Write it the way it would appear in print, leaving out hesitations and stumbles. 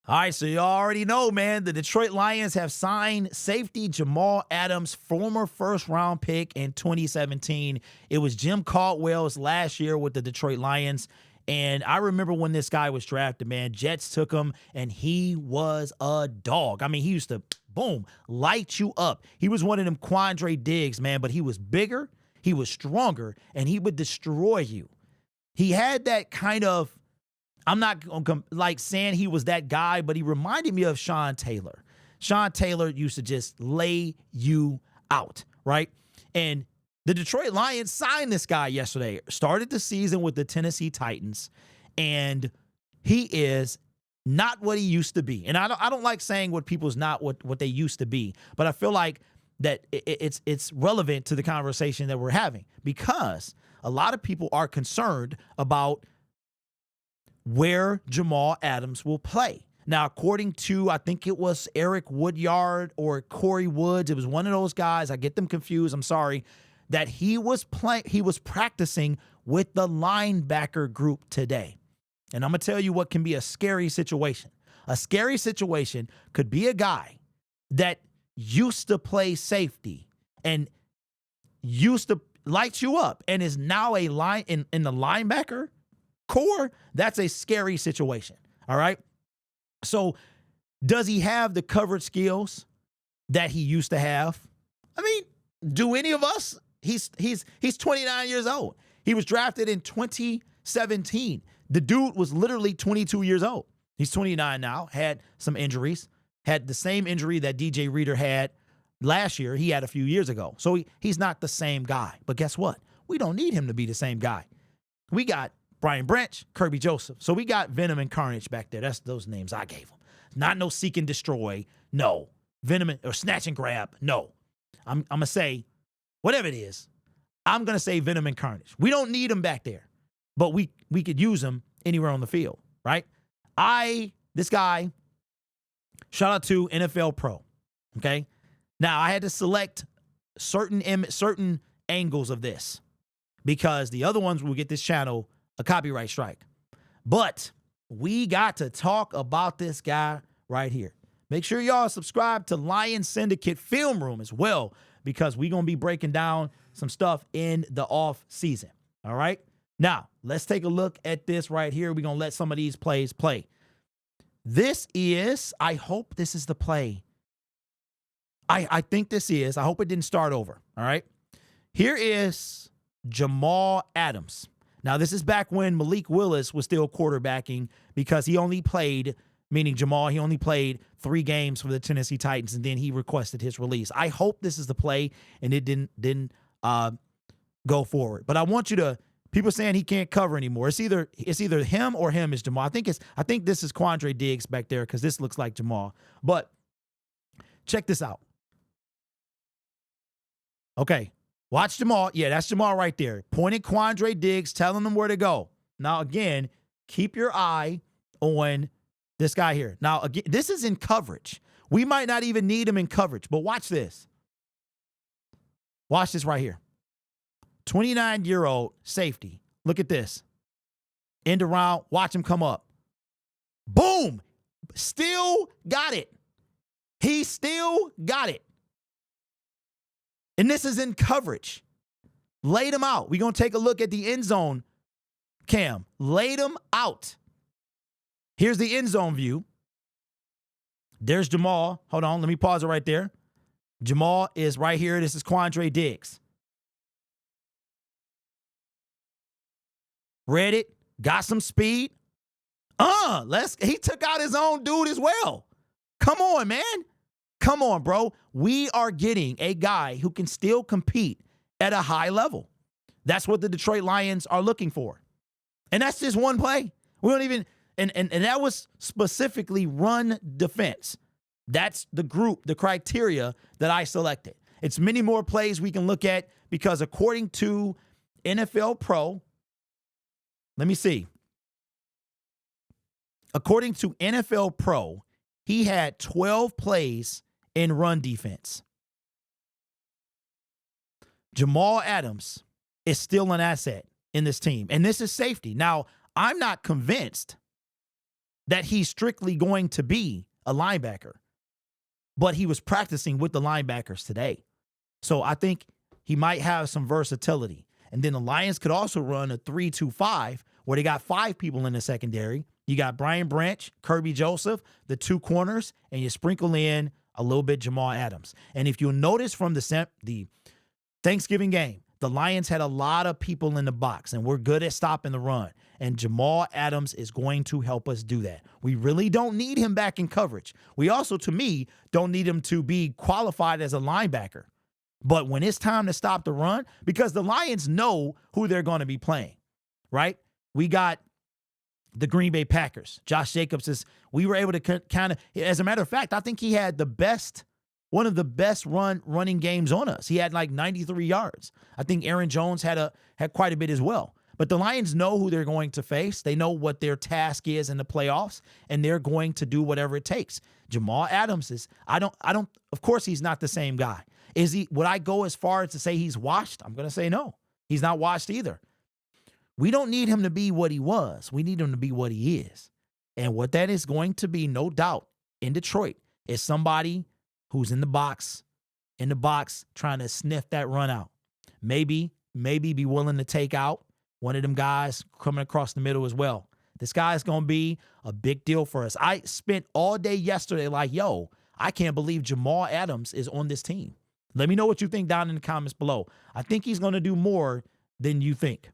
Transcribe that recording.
All right, so you already know, man, the Detroit Lions have signed safety Jamal Adams, former first-round pick in 2017. It was Jim Caldwell's last year with the Detroit Lions, and I remember when this guy was drafted, man, Jets took him, and he was a dog. I mean, he used to, boom, light you up. He was one of them Quandre Diggs, man, but he was bigger, he was stronger, and he would destroy you. He had that kind of, I'm not like saying he was that guy, but he reminded me of Sean Taylor. Sean Taylor used to just lay you out, right? And the Detroit Lions signed this guy yesterday, started the season with the Tennessee Titans, and he is not what he used to be. And I don't like saying what people's not what they used to be, but I feel like that it's relevant to the conversation that we're having because a lot of people are concerned about where Jamal Adams will play. Now, according to, I think it was Eric Woodyard or Corey Woods, it was one of those guys, I get them confused, I'm sorry, that he was practicing with the linebacker group today. And I'm going to tell you what can be a scary situation. A scary situation could be a guy that used to play safety and used to light you up and is now a line in the linebacker core. That's a scary situation. All right. So does he have the coverage skills that he used to have? I mean, do any of us? He's 29 years old. He was drafted in 2017. The dude was literally 22 years old. He's 29 now, had some injuries, had the same injury that DJ Reader had last year. He had a few years ago. So he's not the same guy. But guess what? We don't need him to be the same guy. We got Brian Branch, Kirby Joseph. So we got Venom and Carnage back there. That's those names I gave them. Not no seek and destroy. No. Venom or snatch and grab. No. I'm going to say, whatever it is, I'm going to say Venom and Carnage. We don't need them back there. But we could use them anywhere on the field, right? This guy, shout out to NFL Pro, okay? Now, I had to select certain angles of this because the other ones will get this channel a copyright strike. But we got to talk about this guy right here. Make sure y'all subscribe to Lion Syndicate Film Room as well because we're going to be breaking down some stuff in the off season. All right? Now, let's take a look at this right here. We're going to let some of these plays play. This is, I hope this is the play. I think this is. I hope it didn't start over. All right? Here is Jamal Adams. Now, this is back when Malik Willis was still quarterbacking because he only played, meaning Jamal, he only played 3 games for the Tennessee Titans, and then he requested his release. I hope this is the play and it didn't go forward. But I want you to, people saying he can't cover anymore. It's either him or him is Jamal. I think this is Quandre Diggs back there because this looks like Jamal. But check this out. Okay. Watch Jamal. Yeah, that's Jamal right there. Pointing Quandre Diggs, telling him where to go. Now, again, keep your eye on this guy here. Now, again, this is in coverage. We might not even need him in coverage, but watch this. Watch this right here. 29-year-old safety. Look at this. End around. Watch him come up. Boom. Still got it. He still got it. And this is in coverage. Laid him out. We're going to take a look at the end zone cam. Laid him out. Here's the end zone view. There's Jamal. Hold on. Let me pause it right there. Jamal is right here. This is Quandre Diggs. Read it. Got some speed. He took out his own dude as well. Come on, man. Come on, bro. We are getting a guy who can still compete at a high level. That's what the Detroit Lions are looking for. And that's just one play. We don't even, and that was specifically run defense. That's the group, the criteria that I selected. It's many more plays we can look at because according to NFL Pro, let me see. According to NFL Pro, he had 12 plays in run defense. Jamal Adams is still an asset in this team, and this is safety. Now, I'm not convinced that he's strictly going to be a linebacker, but he was practicing with the linebackers today. So I think he might have some versatility. And then the Lions could also run a 3-2-5 where they got 5 people in the secondary. You got Brian Branch, Kirby Joseph, the 2 corners, and you sprinkle in a little bit Jamal Adams. And if you'll notice from the Thanksgiving game, the Lions had a lot of people in the box, and we're good at stopping the run. And Jamal Adams is going to help us do that. We really don't need him back in coverage. We also, to me, don't need him to be qualified as a linebacker. But when it's time to stop the run, because the Lions know who they're going to be playing, right? We got the Green Bay Packers. Josh Jacobs we were able to kind of, as a matter of fact, I think he had one of the best running games on us. He had like 93 yards. I think Aaron Jones had quite a bit as well. But the Lions know who they're going to face. They know what their task is in the playoffs, and they're going to do whatever it takes. Jamal Adams of course he's not the same guy. Would I go as far as to say he's washed? I'm going to say no. He's not washed either. We don't need him to be what he was. We need him to be what he is. And what that is going to be, no doubt, in Detroit, is somebody who's in the box, trying to sniff that run out. Maybe be willing to take out one of them guys coming across the middle as well. This guy is going to be a big deal for us. I spent all day yesterday like, yo, I can't believe Jamal Adams is on this team. Let me know what you think down in the comments below. I think he's going to do more than you think.